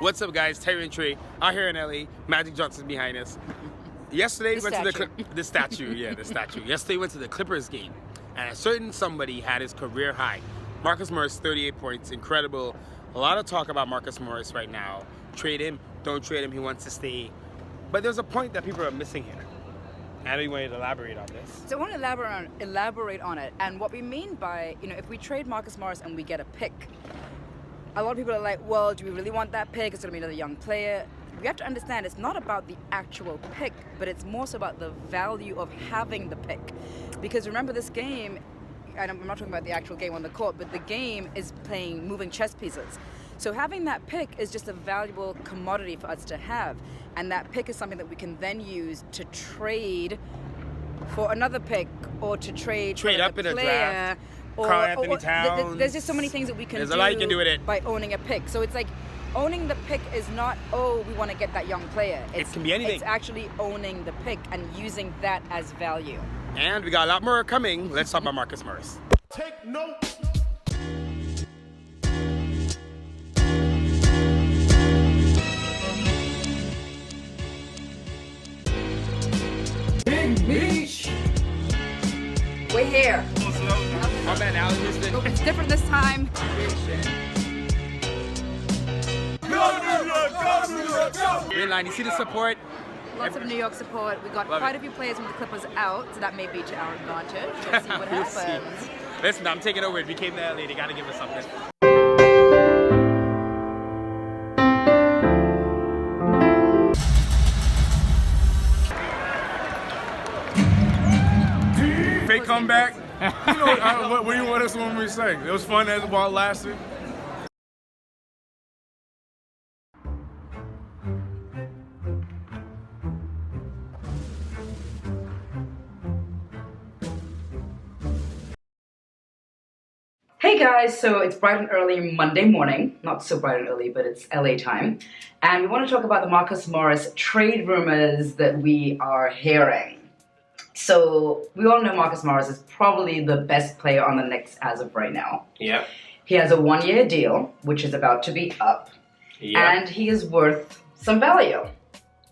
What's up, guys? Terry and Trey out here in LA. Magic Johnson's behind us. Yesterday went to the statue. Yeah, the statue. Yesterday went to the Clippers game, and a certain somebody had his career high. Marcus Morris, 38 points, incredible. A lot of talk about Marcus Morris right now. Trade him, don't trade him. He wants to stay. But there's a point that people are missing here. I know you wanted to elaborate on this. So I want to elaborate on it, and what we mean by, if we trade Marcus Morris and we get a pick, a lot of people are like, well, do we really want that pick? It's going to be another young player. We have to understand it's not about the actual pick, but it's more so about the value of having the pick. Because remember, this game, and I'm not talking about the actual game on the court, but the game is playing moving chess pieces. So having that pick is just a valuable commodity for us to have. And that pick is something that we can then use to trade for another pick, or to trade up in a draft. Or Karl-Anthony Towns. There's just so many things that we can There's do a lot you can do with it. by owning a pick. So it's like, owning the pick is not, oh, we want to get that young player. It can be anything. It's actually owning the pick and using that as value. And we got a lot more coming. Let's talk about Marcus Morris. Take note. Big Beach. We're here. My man, Alan Houston. It's different this time. Green line, you see the support? Lots of New York support. We got quite a few players from the Clippers out, so that may be to our advantage. We'll see what We'll happens. see. Listen, I'm taking over. It became the LA. They got to give us something. Fake comeback. You know what do you want us to say? It was fun as while it lasted. Hey guys, so it's bright and early Monday morning. Not so bright and early, but it's LA time. And we want to talk about the Marcus Morris trade rumors that we are hearing. So we all know Marcus Morris is probably the best player on the Knicks as of right now. Yeah. He has a one-year deal, which is about to be up. Yeah. And he is worth some value.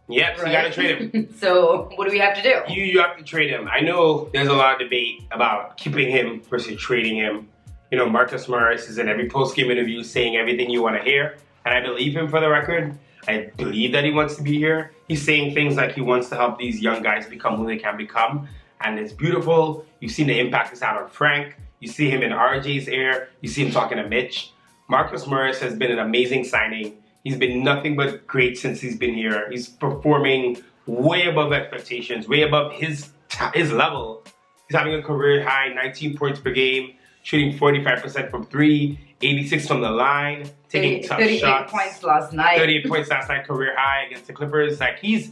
Yep, so you got to trade him. So what do we have to do? You have to trade him. I know there's a lot of debate about keeping him versus trading him. You know, Marcus Morris is in every post-game interview saying everything you want to hear. And I believe him for the record. I believe that he wants to be here. He's saying things like he wants to help these young guys become who they can become. And it's beautiful. You've seen the impact it's had on Frank. You see him in RJ's ear. You see him talking to Mitch. Marcus Morris has been an amazing signing. He's been nothing but great since he's been here. He's performing way above expectations, way above his level. He's having a career high 19 points per game, shooting 45% from three, 86 from the line, taking tough 38 shots. 38 points last night. 38 points last night, career high against the Clippers. Like he's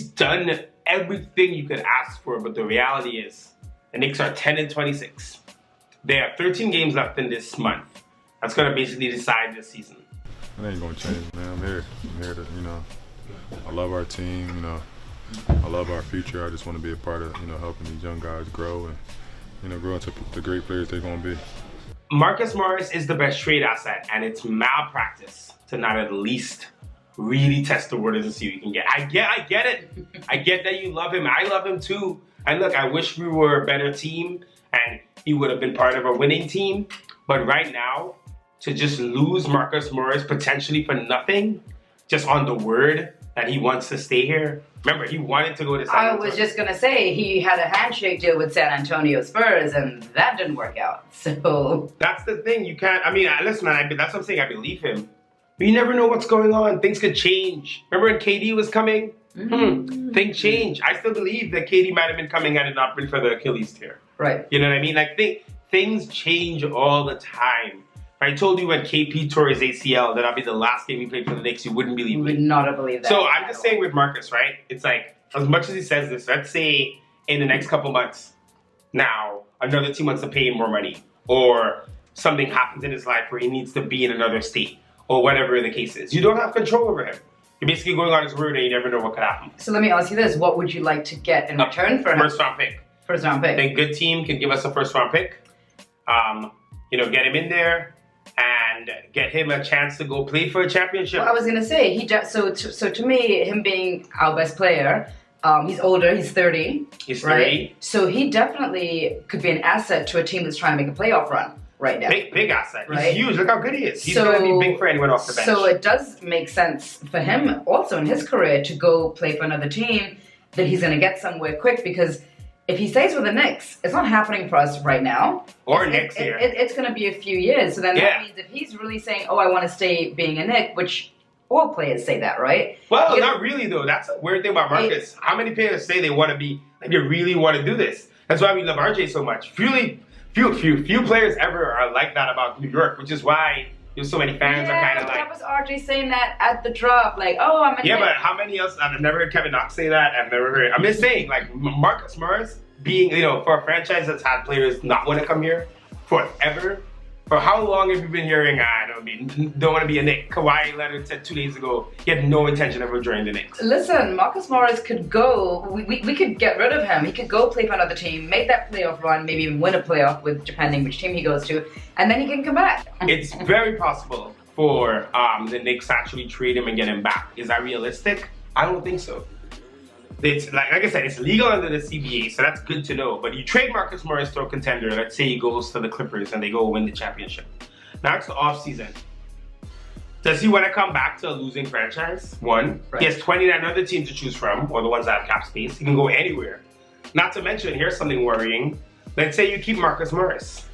done everything you could ask for, but the reality is the Knicks are 10-26. They have 13 games left in this month. That's gonna basically decide this season. It ain't gonna change, man. I'm here to, I love our team, I love our future. I just want to be a part of, helping these young guys grow and, grow into the great players they're gonna be. Marcus Morris is the best trade asset, and it's malpractice to not at least really test the waters and see what you can get. I get it. I get that you love him. I love him too. And look, I wish we were a better team and he would have been part of a winning team. But right now, to just lose Marcus Morris potentially for nothing, just on the word that he wants to stay here. Remember, he wanted to go to San Antonio. I was just going to say, he had a handshake deal with San Antonio Spurs, and that didn't work out. So that's the thing. You can't, listen, man, that's what I'm saying. I believe him. But you never know what's going on. Things could change. Remember when KD was coming? Things change. I still believe that KD might have been coming had it not been for the Achilles tear. Right. You know what I mean? Like, things change all the time. If I told you when KP tore his ACL, that I'd be the last game he played for the Knicks, you wouldn't believe You me. would not have believed that. So I'm just saying with Marcus, right? It's like, as much as he says this, let's say in the next couple months, now another team wants to pay him more money, or something happens in his life where he needs to be in another state, or whatever the case is. You don't have control over him. You're basically going on his word and you never know what could happen. So let me ask you this. What would you like to get in return for him? First round pick. First round pick. I think a good team can give us a first round pick. Get him in there and and get him a chance to go play for a championship. Well, I was gonna say so to me, him being our best player, he's older. He's 30. He's 30. Right? So he definitely could be an asset to a team that's trying to make a playoff run right now. Big asset. Right? He's huge. Look how good he is. He's going to be big for anyone off the bench. So it does make sense for him also in his career to go play for another team that he's going to get somewhere quick, because if he stays with the Knicks, it's not happening for us right now. Or next year. It's going to be a few years. So then that means if he's really saying, oh, I want to stay being a Knick, which all players say that, right? Well, not really, though. That's a weird thing about Marcus. How many players say they want to be, like they really want to do this? That's why we love RJ so much. Few players ever are like that about New York, which is why there's so many fans are kind of like. That was RJ saying that at the drop, like, oh, I'm a Knick. But how many else? I've never heard Kevin Knox say that. I've never heard. I'm just saying, like Marcus Morris being, for a franchise that's had players not want to come here forever. For how long have you been hearing, don't want to be a Knick? Kawhi Leonard said 2 days ago he had no intention of joining the Knicks. Listen, Marcus Morris could go, we could get rid of him. He could go play for another team, make that playoff run, maybe even win a playoff with, depending which team he goes to, and then he can come back. It's very possible for the Knicks to actually trade him and get him back. Is that realistic? I don't think so. It's like I said, it's legal under the CBA, so that's good to know. But you trade Marcus Morris to a contender. Let's say he goes to the Clippers and they go win the championship. Now it's the offseason. Does he want to come back to a losing franchise? One. Right. He has 29 other teams to choose from, or the ones that have cap space. He can go anywhere. Not to mention, here's something worrying. Let's say you keep Marcus Morris.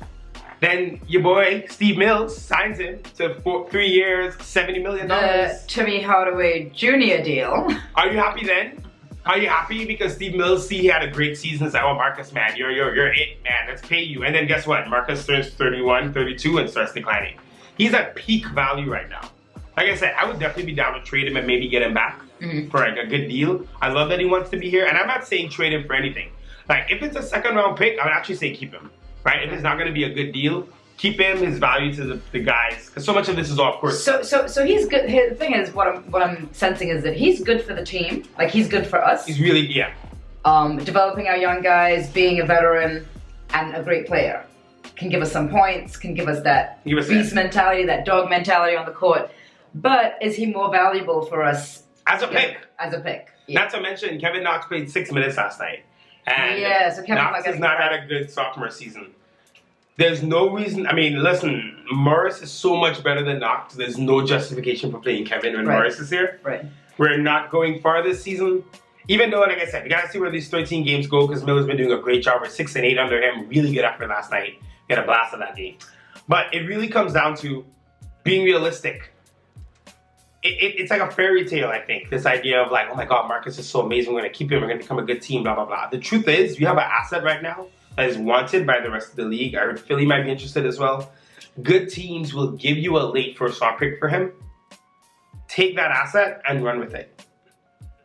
Then your boy, Steve Mills, signs him to 3 years, $70 million. The Timmy Hardaway Jr. deal. Are you happy then? Are you happy because Steve Mills he had a great season? It's like, oh, Marcus, man, you're it, man. Let's pay you. And then guess what? Marcus turns 31, 32 and starts declining. He's at peak value right now. Like I said, I would definitely be down to trade him and maybe get him back for like a good deal. I love that he wants to be here. And I'm not saying trade him for anything. Like, if it's a second round pick, I would actually say keep him. Right? If it's not going to be a good deal, keep him, his value to the guys. Because so much of this is off course. So he's good. The thing is, what I'm sensing is that he's good for the team. Like, he's good for us. He's really, developing our young guys, being a veteran, and a great player. Can give us some points, can give us that beast mentality, that dog mentality on the court. But is he more valuable for us? As a pick. As a pick. Yeah. Not to mention, Kevin Knox played 6 minutes last night. And so Kevin Knox has not had a good sophomore season. There's no reason. I mean, listen, Morris is so much better than Knox. There's no justification for playing Kevin when Morris is here. Right. We're not going far this season. Even though, like I said, we got to see where these 13 games go because Miller's been doing a great job. We're 6 and 8 under him. Really good after last night. We had a blast of that game. But it really comes down to being realistic. It's like a fairy tale, I think. This idea of like, oh my God, Marcus is so amazing. We're going to keep him. We're going to become a good team, blah, blah, blah. The truth is, you have an asset right now that is wanted by the rest of the league. I heard Philly might be interested as well. Good teams will give you a late first round pick for him. Take that asset and run with it.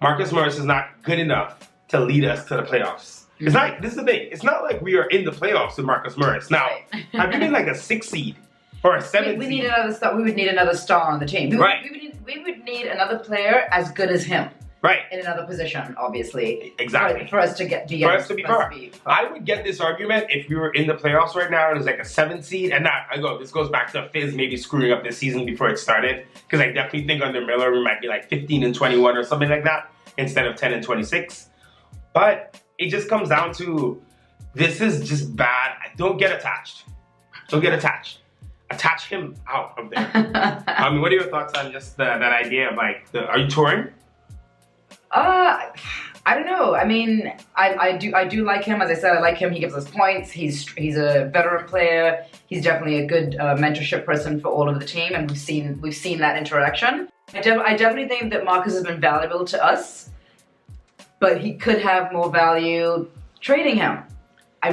Marcus Morris is not good enough to lead us to the playoffs. It's not, this is the thing. It's not like we are in the playoffs with Marcus Morris. Now, have you been like a 6 seed or a 7 we seed? need another star. We would need another star on the team. We would need another player as good as him. Right. In another position, obviously. Exactly. For us to get for us to be fair. I would get this argument if we were in the playoffs right now and it was like a 7 seed. And this goes back to Fizz maybe screwing up this season before it started. Because I definitely think under Miller we might be like 15 and 21 or something like that instead of 10 and 26. But it just comes down to this is just bad. Don't get attached. Don't get attached. Attach him out of there. I mean, what are your thoughts on just that idea of like, are you touring? I don't know. I mean, I do like him. As I said, I like him. He gives us points. He's a veteran player. He's definitely a good mentorship person for all of the team, and we've seen that interaction. I definitely think that Marcus has been valuable to us, but he could have more value trading him. I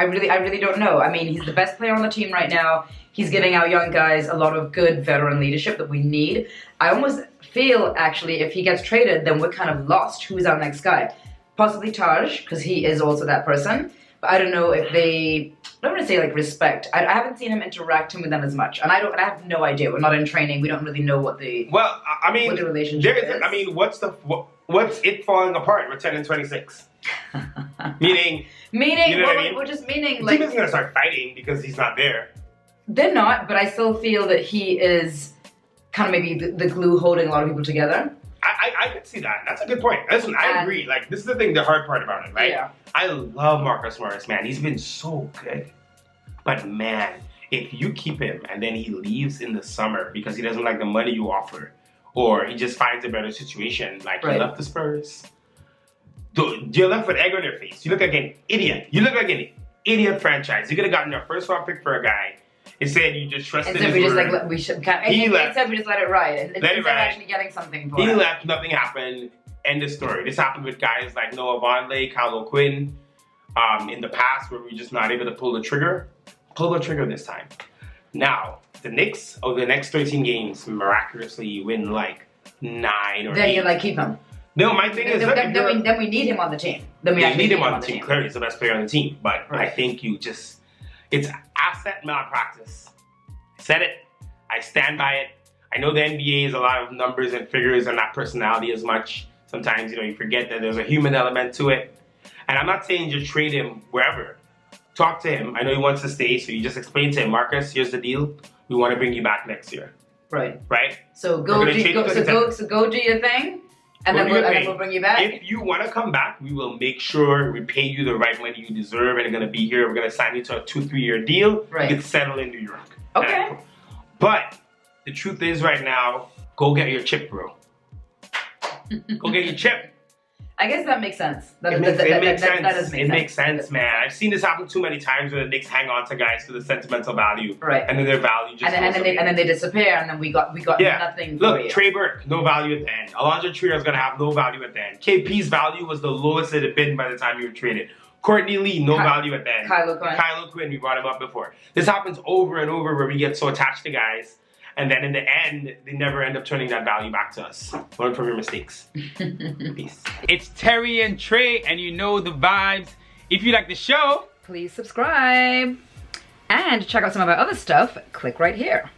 really don't know. I mean, he's the best player on the team right now. He's giving our young guys a lot of good veteran leadership that we need. I almost feel, actually, if he gets traded, then we're kind of lost. Who's our next guy? Possibly Taj, because he is also that person. But I don't know if I don't want to say like respect. I haven't seen him interacting with them as much. And I have no idea. We're not in training. We don't really know what the relationship is. I mean, what's it falling apart? We're 10 and 26. meaning, you know what I mean? We're just meaning the like... team isn't going to start fighting because he's not there. They're not, but I still feel that he is kind of maybe the glue holding a lot of people together. I could see that. That's a good point. Listen, I agree. Like, this is the thing, the hard part about it, right? Yeah. I love Marcus Morris, man. He's been so good. But, man, if you keep him and then he leaves in the summer because he doesn't like the money you offer, or he just finds a better situation, like he left the Spurs, you're left with egg on your face. You look like an idiot. You look like an idiot franchise. You could have gotten a first-round pick for a guy. Instead, you just trusted his we just word. like we should. Instead, we just let it ride. Instead of actually getting something for it. He left. Nothing happened. End of story. This happened with guys like Noah Vonleh, Kyle O'Quinn, in the past, where we were just not able to pull the trigger. Pull the trigger this time. Now, the Knicks, over the next 13 games, miraculously win like 9 or 8. Then you like keep him. No, my thing is then we need him on the team. Then we need him on the team. Clearly, he's the best player on the team. But I think it's asset malpractice. I said it. I stand by it. I know the NBA is a lot of numbers and figures and not personality as much. Sometimes, you forget that there's a human element to it. And I'm not saying just trade him wherever. Talk to him. I know he wants to stay, so you just explain to him, Marcus, here's the deal. We want to bring you back next year. Right. Right? So go do your thing. And then we'll bring you back. If you want to come back, we will make sure we pay you the right money you deserve, and you're going to be here. We're going to sign you to a 2-3 year deal. Right. You can settle in New York. Okay. But the truth is right now, go get your chip, bro. Go get your chip. I guess that makes sense. That makes sense, man. I've seen this happen too many times where the Knicks hang on to guys for the sentimental value. Right. And then their value just and then they disappear, and then we got nothing for you. Look, Trey Burke, no value at the end. Alonzo Trier is going to have no value at the end. KP's value was the lowest it had been by the time you were traded. Courtney Lee, no value at the end. Kyle O'Quinn, we brought him up before. This happens over and over where we get so attached to guys, and then in the end, they never end up turning that value back to us. Learn from your mistakes. Peace. It's Terry and Trey, and you know the vibes. If you like the show, please subscribe. And check out some of our other stuff. Click right here.